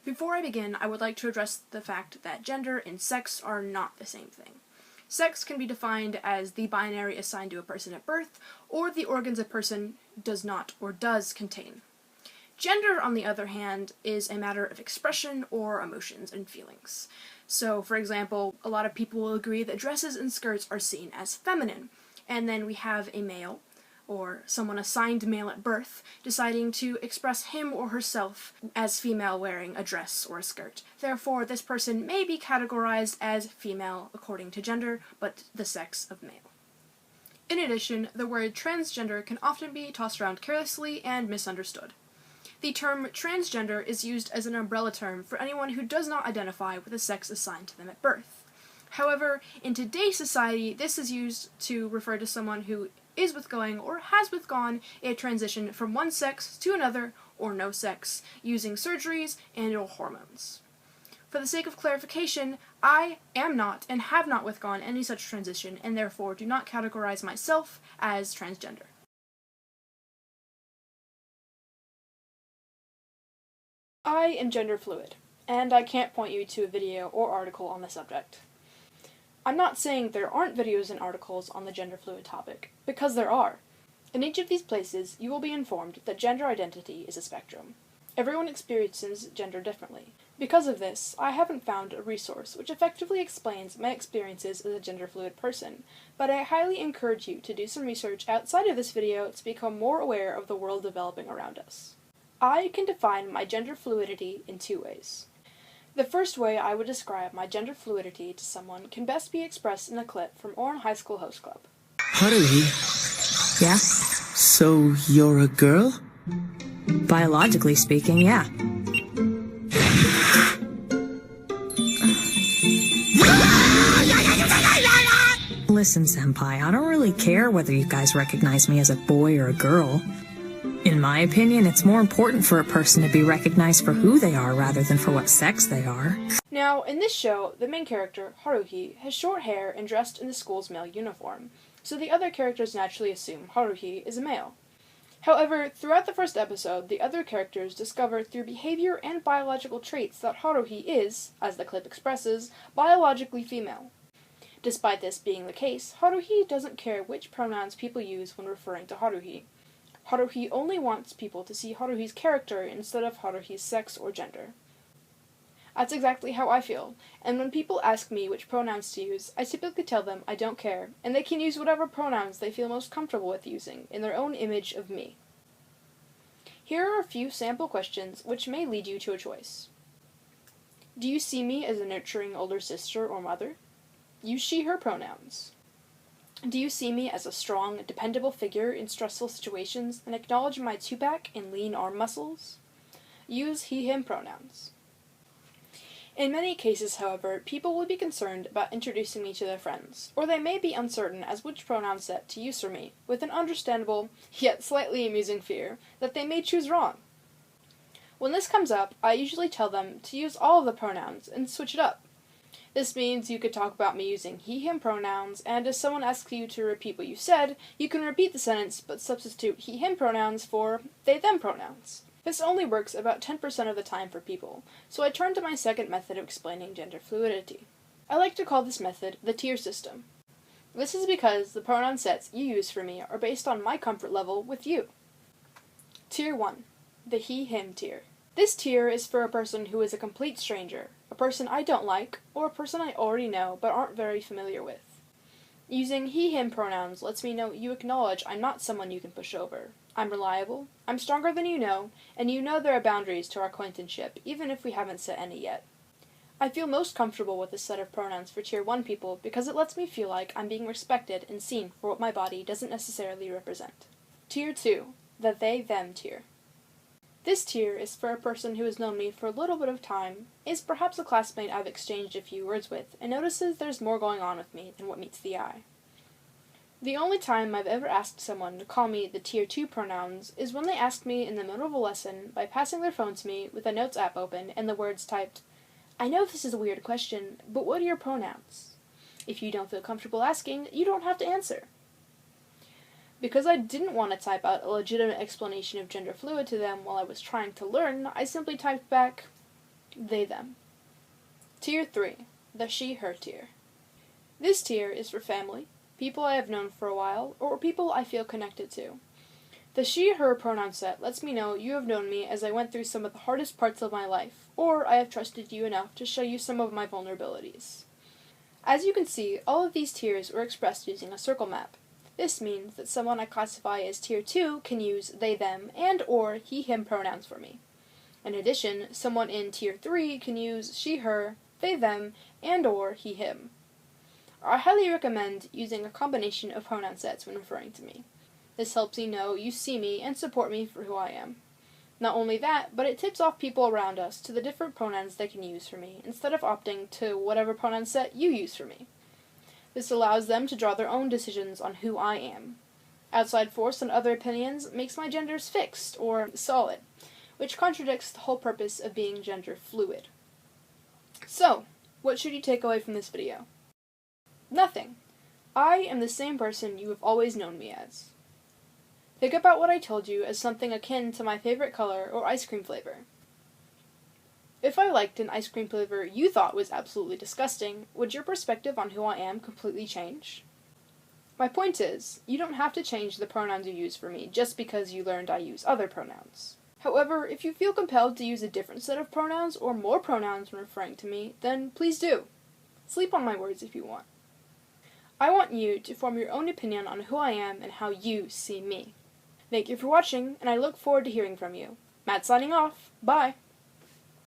Before I begin, I would like to address the fact that gender and sex are not the same thing. Sex can be defined as the binary assigned to a person at birth, or the organs a person does not or does contain. Gender, on the other hand, is a matter of expression or emotions and feelings. So, for example, a lot of people will agree that dresses and skirts are seen as feminine, and then we have a male, or someone assigned male at birth, deciding to express him or herself as female wearing a dress or a skirt. Therefore, this person may be categorized as female according to gender, but the sex of male. In addition, the word transgender can often be tossed around carelessly and misunderstood. The term transgender is used as an umbrella term for anyone who does not identify with the sex assigned to them at birth. However, in today's society, this is used to refer to someone who is withgoing or has withgone a transition from one sex to another or no sex, using surgeries and or hormones. For the sake of clarification, I am not and have not withgone any such transition and therefore do not categorize myself as transgender. I am gender fluid, and I can't point you to a video or article on the subject. I'm not saying there aren't videos and articles on the gender fluid topic, because there are. In each of these places, you will be informed that gender identity is a spectrum. Everyone experiences gender differently. Because of this, I haven't found a resource which effectively explains my experiences as a gender fluid person, but I highly encourage you to do some research outside of this video to become more aware of the world developing around us. I can define my gender fluidity in two ways. The first way I would describe my gender fluidity to someone can best be expressed in a clip from Oran High School Host Club. Haruhi. Yeah? So you're a girl? Biologically speaking, yeah. Listen, Senpai, I don't really care whether you guys recognize me as a boy or a girl. In my opinion, it's more important for a person to be recognized for who they are rather than for what sex they are. Now, in this show, the main character, Haruhi, has short hair and dressed in the school's male uniform, so the other characters naturally assume Haruhi is a male. However, throughout the first episode, the other characters discover through behavior and biological traits that Haruhi is, as the clip expresses, biologically female. Despite this being the case, Haruhi doesn't care which pronouns people use when referring to Haruhi. Haruhi only wants people to see Haruhi's character instead of Haruhi's sex or gender. That's exactly how I feel, and when people ask me which pronouns to use, I typically tell them I don't care, and they can use whatever pronouns they feel most comfortable with using in their own image of me. Here are a few sample questions which may lead you to a choice. Do you see me as a nurturing older sister or mother? Use she/her pronouns. Do you see me as a strong, dependable figure in stressful situations and acknowledge my two-pack and lean arm muscles? Use he/him pronouns. In many cases, however, people will be concerned about introducing me to their friends, or they may be uncertain as which pronoun set to use for me, with an understandable, yet slightly amusing fear that they may choose wrong. When this comes up, I usually tell them to use all of the pronouns and switch it up. This means you could talk about me using he/him pronouns, and if someone asks you to repeat what you said, you can repeat the sentence but substitute he/him pronouns for they/them pronouns. This only works about 10% of the time for people, so I turn to my second method of explaining gender fluidity. I like to call this method the tier system. This is because the pronoun sets you use for me are based on my comfort level with you. Tier 1. The he/him tier. This tier is for a person who is a complete stranger, a person I don't like, or a person I already know but aren't very familiar with. Using he/him pronouns lets me know you acknowledge I'm not someone you can push over. I'm reliable, I'm stronger than you know, and you know there are boundaries to our acquaintanceship, even if we haven't set any yet. I feel most comfortable with this set of pronouns for Tier 1 people because it lets me feel like I'm being respected and seen for what my body doesn't necessarily represent. Tier 2. The they/them tier. This tier is for a person who has known me for a little bit of time, is perhaps a classmate I've exchanged a few words with, and notices there's more going on with me than what meets the eye. The only time I've ever asked someone to call me the Tier 2 pronouns is when they asked me in the middle of a lesson by passing their phone to me with a notes app open and the words typed, "I know this is a weird question, but what are your pronouns? If you don't feel comfortable asking, you don't have to answer." Because I didn't want to type out a legitimate explanation of gender fluid to them while I was trying to learn, I simply typed back, they, them. Tier 3, the she, her tier. This tier is for family, people I have known for a while, or people I feel connected to. The she, her pronoun set lets me know you have known me as I went through some of the hardest parts of my life, or I have trusted you enough to show you some of my vulnerabilities. As you can see, all of these tiers were expressed using a circle map. This means that someone I classify as Tier 2 can use they, them, and or he, him pronouns for me. In addition, someone in Tier 3 can use she, her, they, them, and or he, him. I highly recommend using a combination of pronoun sets when referring to me. This helps you know you see me and support me for who I am. Not only that, but it tips off people around us to the different pronouns they can use for me, instead of opting to whatever pronoun set you use for me. This allows them to draw their own decisions on who I am. Outside force and other opinions makes my genders fixed, or solid, which contradicts the whole purpose of being gender fluid. So, what should you take away from this video? Nothing. I am the same person you have always known me as. Think about what I told you as something akin to my favorite color or ice cream flavor. If I liked an ice cream flavor you thought was absolutely disgusting, would your perspective on who I am completely change? My point is, you don't have to change the pronouns you use for me just because you learned I use other pronouns. However, if you feel compelled to use a different set of pronouns or more pronouns when referring to me, then please do. Sleep on my words if you want. I want you to form your own opinion on who I am and how you see me. Thank you for watching, and I look forward to hearing from you. Matt signing off. Bye!